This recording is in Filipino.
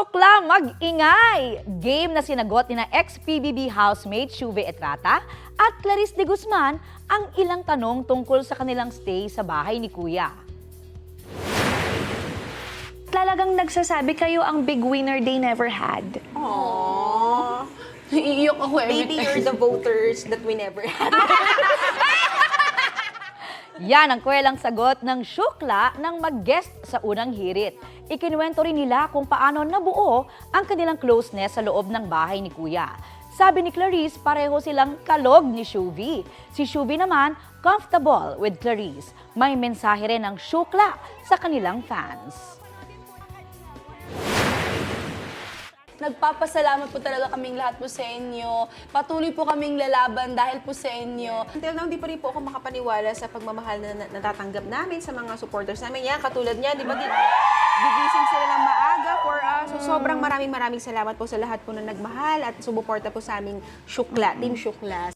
Syukla mag-ingay! Game na sinagot ni na ex-PBB housemate Shuve Etrata at Clarice de Guzman ang ilang tanong tungkol sa kanilang stay sa bahay ni Kuya. Talagang nagsasabi kayo ang big winner they never had. Aww. Iiyok ako every Maybe time. you're the voters that we never had. Yan ang kwelang sagot ng Syukla nang mag-guest sa unang hirit. Ikinuwento rin nila kung paano nabuo ang kanilang closeness sa loob ng bahay ni Kuya. Sabi ni Clarice, pareho silang kalog ni Shuvi. Si Shuvi naman, comfortable with Clarice. May mensahe rin ng Syukla sa kanilang fans. Nagpapasalamat po talaga kaming lahat po sa inyo. Patuloy po kaming lalaban dahil po sa inyo. Until now, hindi pa rin po ako makapaniwala sa pagmamahal na natatanggap namin sa mga supporters namin. Yan, katulad niya, di ba? Gigising sila ng maaga for us. So, sobrang maraming salamat po sa lahat po na nagmahal at sumuporta po sa aming Syukla, Team Syukla.